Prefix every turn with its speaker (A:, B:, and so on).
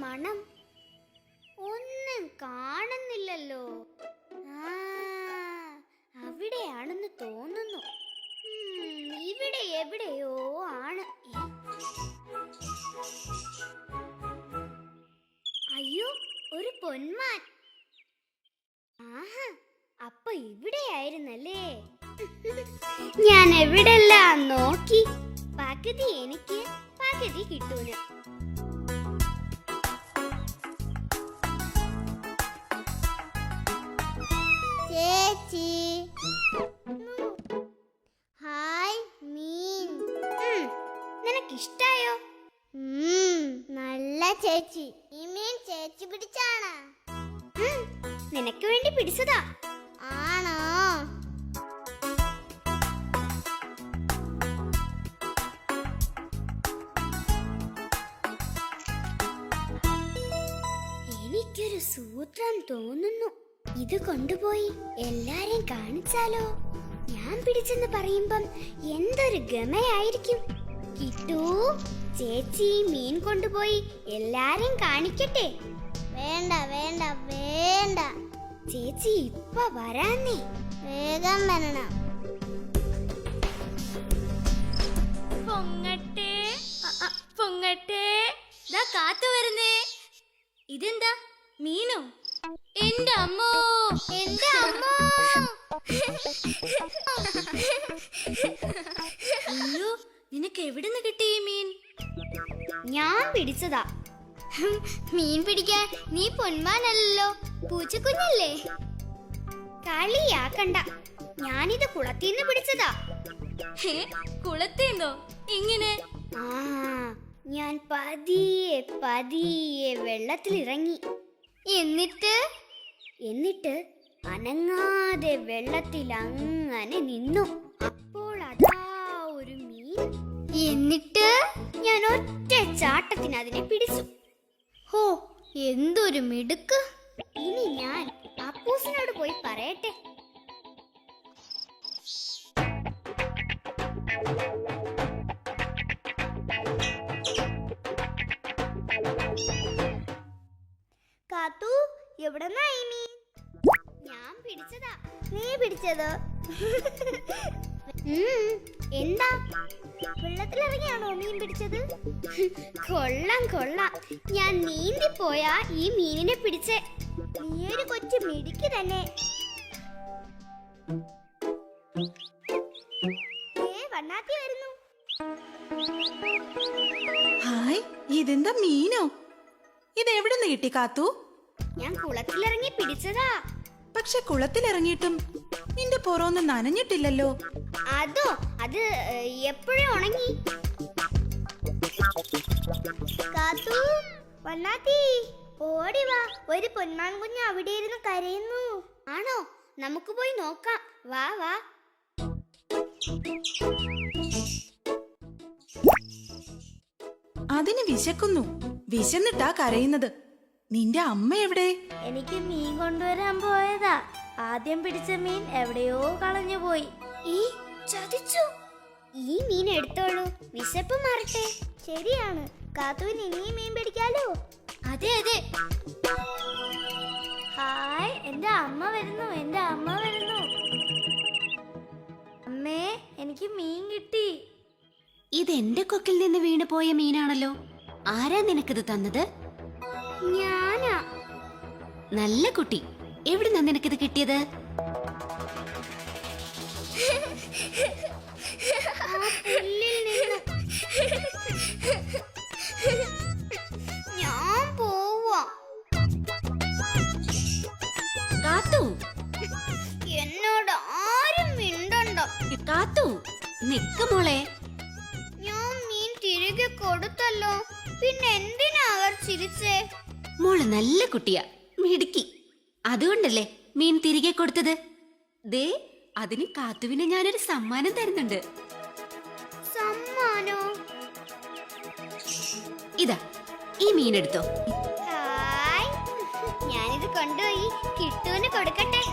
A: മണം? ഒന്നും കാണുന്നില്ലല്ലോ. അവിടെയാണെന്ന് തോന്നുന്നു. ഇവിടെ എവിടെയോ ആണ്. അയ്യോ, ഒരു പൊന്മാൻ. ആഹാ, അപ്പൊ ഇവിടെയായിരുന്നല്ലേ. ഞാൻ എവിടെല്ലാം നോക്കി. പകുതി എനിക്ക്, പകുതി കിട്ടൂല. ചേച്ചി, ഹായ് മീൻ. നിനക്കിഷ്ടായോ? നല്ല ചേച്ചി. ഈ മീൻ ചേച്ചി പിടിച്ചാണ്? നിനക്ക് വേണ്ടി പിടിച്ചതാ. ആണോ? എനിക്കൊരു സൂത്രം തോന്നുന്നു. ഇത് കൊണ്ടുപോയി എല്ലാരെയും കാണിച്ചാലോ? ഞാൻ പിടിച്ചെന്ന് പറയുമ്പം എന്തൊരു ഗമയായിരിക്കും. കിട്ടൂ, ചേച്ചി മീൻ കൊണ്ടുപോയി എല്ലാരെയും കാണിക്കട്ടെ. വേണ്ട വേണ്ട വേണ്ട, ചേച്ചി ഇപ്പൊ വരാന്നേ. വേഗം വരണം.
B: പൊങ്ങട്ടെ പൊങ്ങട്ടെ, കാത്തു വരുന്നേ. ഇതെന്താ, മീനോ? എന്റെ അമ്മോ, എന്റെ അമ്മോ. അയ്യോ, നിനക്ക് എവിടുന്ന് കിട്ടി ഈ മീൻ?
A: ഞാൻ പിടിച്ചതാ.
B: മീൻ പിടിക്കാൻ നീ പൊന്മാനല്ലോ, പൂച്ചക്കുഞ്ഞല്ലേ.
A: കളിയാക്കണ്ട, ഞാനിത് കുളത്തിന്ന് പിടിച്ചതാ.
B: കുളത്തിന്നോ? എങ്ങനെ?
A: ഞാൻ പതിയെ പതിയെ വെള്ളത്തിലിറങ്ങി. എന്നിട്ട് അനങ്ങാതെ വെള്ളത്തിൽ അങ്ങനെ നിന്നു. അപ്പോൾ അതാ ഒരു മീൻ.
B: എന്നിട്ട്
A: ഞാൻ ഒറ്റ ചാട്ടത്തിന് അതിനെ പിടിച്ചു.
B: ഹോ, എന്തൊരു മിടുക്ക്.
A: ഇനി ഞാൻ അപ്പൂസിനോട് പോയി പറയട്ടെ.
B: കാത്തു, എവിടെന്നാ ഈ മീൻ?
A: ഞാൻ പിടിച്ചതാ.
B: നീ പിടിച്ചതോ?
A: എന്താ,
B: വെള്ളത്തിലിറങ്ങിയാണോ മീൻ പിടിച്ചത്?
A: കൊള്ളാം കൊള്ളാം, ഞാൻ നീന്തി പോയാ ഈ മീനിനെ പിടിച്ചേ.
B: നീ ഒരു കൊച്ചു മിടുക്കി തന്നെ. വണ്ണാത്തി വരുന്നു.
C: ഹായ്, ഇതെന്താ മീനോ? ഇത് എവിടുന്ന് കിട്ടി കാത്തു?
A: ഞാൻ കുളത്തിലിറങ്ങി പിടിച്ചതാ.
C: പക്ഷെ കുളത്തിലിറങ്ങിയിട്ടും നിന്റെ പുറമൊന്നും നനഞ്ഞിട്ടില്ലല്ലോ.
A: അത് എപ്പോഴും ഉണങ്ങി.
B: കാത്തു, വണ്ണാത്തി, ഓടി വാ. ഒരു പൊന്മാൻ കുഞ്ഞ് അവിടെ ഇരുന്ന് കരയുന്നു.
A: ആണോ? നമുക്ക് പോയി നോക്കാം. വാ വാ.
C: അതിന് വിശക്കുന്നു. വിശന്നിട്ടാ കരയുന്നത്. നിന്റെ അമ്മ എവിടെ?
B: എനിക്ക് മീൻ കൊണ്ടുവരാൻ പോയതാ. ആദ്യം പിടിച്ച മീൻ എവിടെയോ കളഞ്ഞു പോയി.
A: ചതിച്ചു. ഈ മീൻ എടുത്തോളൂ, വിശപ്പ് മാറട്ടെ.
B: ശരിയാണ്, കാത്തുവിന് ഇനിയും മീൻ പിടിക്കാലോ.
A: അതെ അതെ.
B: ഹായ്, എന്റെ അമ്മ വരുന്നു, എന്റെ അമ്മ വരുന്നു. അമ്മേ, എനിക്ക് മീൻ കിട്ടി.
D: ഇതെന്റെ കൊക്കിൽ നിന്ന് വീണു പോയ മീനാണല്ലോ. ആരാ നിനക്കിത് തന്നത്?
A: ഞാനാ.
D: നല്ല കുട്ടി. എവിടുന്നാ നിനക്കിത് കിട്ടിയത്?
A: ഞാൻ പോവാ.
D: കാത്തു,
A: എന്നോട് ആരും മിണ്ടണ്ടോ.
D: കാത്തു, നിക്ക് മോളെ.
A: ഞാൻ മീൻ തിരികെ കൊടുത്തല്ലോ, പിന്നെ എന്തിനാ അവർ ചിരിച്ചേ?
D: മോള് നല്ല കുട്ടിയാ, മിടുക്കി. അതുകൊണ്ടല്ലേ മീൻ തിരികെ കൊടുത്തത്. ദേ, അതിന് കാത്തുവിന് ഞാനൊരു സമ്മാനം തരുന്നുണ്ട്.
A: സമ്മാനോ?
D: ഇതാ, ഈ മീൻ എടുത്തോ.
A: ഹായ്, ഞാനിത് കൊണ്ടുപോയി കിട്ടുവിന് കൊടുക്കട്ടെ.